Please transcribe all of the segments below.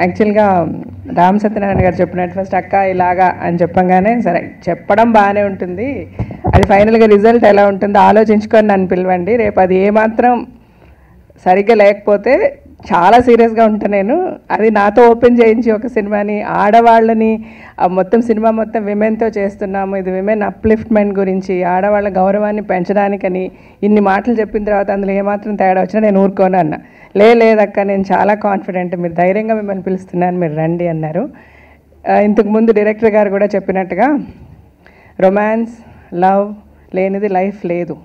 యాక్చువల్గా రామ్ సత్యనారాయణ గారు చెప్పినట్టు ఫస్ట్ అక్క ఇలాగా అని చెప్పంగానే సరే చెప్పడం బాగానే ఉంటుంది, అది ఫైనల్గా రిజల్ట్ ఎలా ఉంటుందో ఆలోచించుకొని నన్ను పిలవండి, రేపు అది ఏమాత్రం సరిగ్గా లేకపోతే చాలా సీరియస్గా ఉంటాను నేను. అది నాతో ఓపెన్ చేయించి ఒక సినిమాని ఆడవాళ్ళని మొత్తం సినిమా మొత్తం విమెన్తో చేస్తున్నాము, ఇది విమెన్ అప్లిఫ్ట్మెంట్ గురించి ఆడవాళ్ళ గౌరవాన్ని పెంచడానికని ఇన్ని మాటలు చెప్పిన తర్వాత అందులో ఏమాత్రం తేడా వచ్చినా నేను ఊరుకోను అన్న. లేదక్క నేను చాలా కాన్ఫిడెంట్, మీరు ధైర్యంగా మిమ్మల్ని పిలుస్తున్నాను, మీరు రండి అన్నారు. ఇంతకుముందు డైరెక్టర్ గారు కూడా చెప్పినట్టుగా రొమాన్స్ లవ్ లేనిది లైఫ్ లేదు.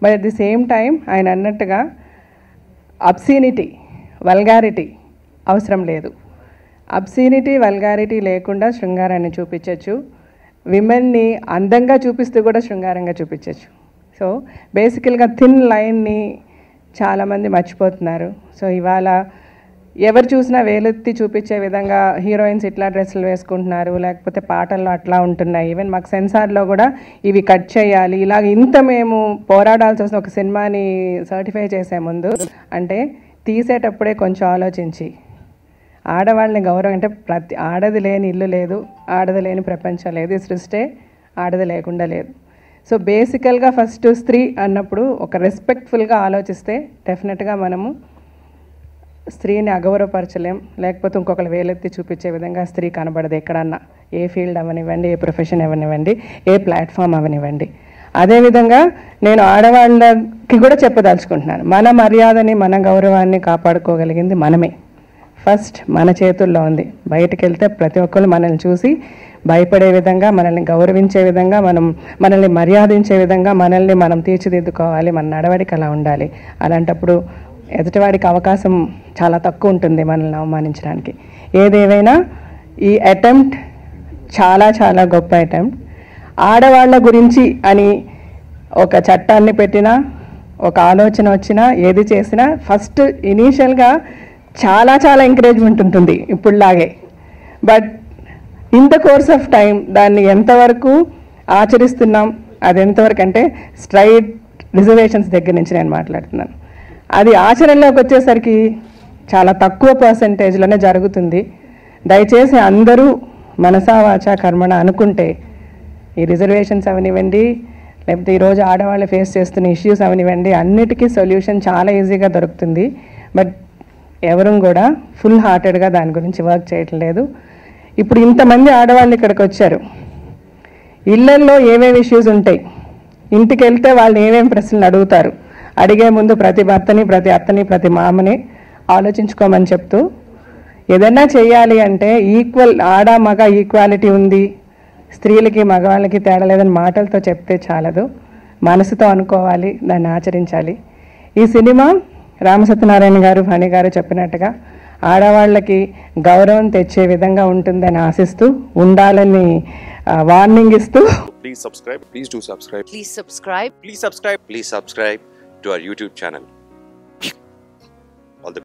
But at the same time ఆయన అన్నట్టుగా అబ్సీనిటీ వల్గారిటీ అవసరం లేదు. అబ్సీనిటీ వల్గారిటీ లేకుండా శృంగారాన్ని చూపించవచ్చు, విమెన్ని అందంగా చూపిస్తూ కూడా శృంగారంగా చూపించవచ్చు. సో బేసికల్గా థిన్ లైన్ని చాలామంది మర్చిపోతున్నారు. సో ఇవాళ ఎవరు చూసినా వేలెత్తి చూపించే విధంగా హీరోయిన్స్ ఇట్లా డ్రెస్సులు వేసుకుంటున్నారు, లేకపోతే పాటల్లో అట్లా ఉంటున్నాయి. ఈవెన్ మాకు సెన్సార్లో కూడా ఇవి కట్ చేయాలి, ఇలాగ ఇంత మేము పోరాడాల్సి వస్తుంది. ఒక సినిమాని సర్టిఫై చేసే ముందు అంటే తీసేటప్పుడే కొంచెం ఆలోచించి ఆడవాళ్ళని గౌరవం అంటే ప్రతి ఆడది లేని ఇల్లు లేదు, ఆడది లేని ప్రపంచం లేదు, ఈ సృష్టి ఆడది లేకుండా లేదు. సో బేసికల్గా ఫస్ట్ స్త్రీ అన్నప్పుడు ఒక రెస్పెక్ట్ఫుల్గా ఆలోచిస్తే డెఫినెట్గా మనము స్త్రీని అగౌరవపరచలేం, లేకపోతే ఇంకొకరు వేలెత్తి చూపించే విధంగా స్త్రీ కనబడదు ఎక్కడన్నా, ఏ ఫీల్డ్ అవనివ్వండి, ఏ ప్రొఫెషన్ అవనివ్వండి, ఏ ప్లాట్ఫామ్ అవనివ్వండి. అదేవిధంగా నేను ఆడవాళ్ళకి కూడా చెప్పదలుచుకుంటున్నాను, మన మర్యాదని మన గౌరవాన్ని కాపాడుకోగలిగింది మనమే. ఫస్ట్ మన చేతుల్లో ఉంది. బయటకు వెళ్తే ప్రతి ఒక్కరు మనల్ని చూసి భయపడే విధంగా, మనల్ని గౌరవించే విధంగా, మనల్ని మర్యాదించే విధంగా మనల్ని మనం తీర్చిదిద్దుకోవాలి. మన నడవడికి అలా ఉండాలి. అలాంటప్పుడు ఎదుటివాడికి అవకాశం చాలా తక్కువ ఉంటుంది మనల్ని అవమానించడానికి. ఏదేమైనా ఈ అటెంప్ట్ చాలా చాలా గొప్ప అటెంప్ట్. ఆడవాళ్ళ గురించి అని ఒక చట్టాన్ని పెట్టినా, ఒక ఆలోచన వచ్చినా, ఏది చేసినా ఫస్ట్ ఇనీషియల్గా చాలా చాలా ఎంకరేజ్మెంట్ ఉంటుంది ఇప్పుడులాగే. But in the course of time దాన్ని ఎంతవరకు ఆచరిస్తున్నాం, అది ఎంతవరకు అంటే స్ట్రైట్ రిజర్వేషన్స్ దగ్గర నుంచి నేను మాట్లాడుతున్నాను. అది ఆచరణలోకి వచ్చేసరికి చాలా తక్కువ పర్సంటేజ్లోనే జరుగుతుంది. దయచేసి అందరూ మనసా వాచా కర్మణ అనుకుంటే ఈ రిజర్వేషన్స్ అవనివ్వండి, లేకపోతే ఈరోజు ఆడవాళ్ళు ఫేస్ చేస్తున్న ఇష్యూస్ అవనివ్వండి, అన్నిటికీ సొల్యూషన్ చాలా ఈజీగా దొరుకుతుంది. బట్ ఎవరూ కూడా ఫుల్ హార్టెడ్గా దాని గురించి వర్క్ చేయట్లేదు. ఇప్పుడు ఇంతమంది ఆడవాళ్ళు ఇక్కడికి వచ్చారు, ఇళ్లల్లో ఏమేమి ఇష్యూస్ ఉంటాయి, ఇంటికి వెళ్తే వాళ్ళు ఏమేమి ప్రశ్నలు అడుగుతారు, అడిగే ముందు ప్రతి భర్తని, ప్రతి అత్తని, ప్రతి మామని ఆలోచించుకోమని చెప్తూ, ఏదైనా చేయాలి అంటే ఈక్వల్ ఆడ మగ ఈక్వాలిటీ ఉంది, స్త్రీలకి మగవాళ్ళకి తేడా లేదని మాటలతో చెప్తే చాలదు, మనసుతో అనుకోవాలి, దాన్ని ఆచరించాలి. ఈ సినిమా రామ సత్యనారాయణ గారు, ఫణి గారు చెప్పినట్టుగా ఆడవాళ్ళకి గౌరవం తెచ్చే విధంగా ఉంటుందని ఆశిస్తూ, ఉండాలని వార్నింగ్ ఇస్తూ, Please subscribe. Please do subscribe. Please subscribe. Please subscribe. Please subscribe to our YouTube channel.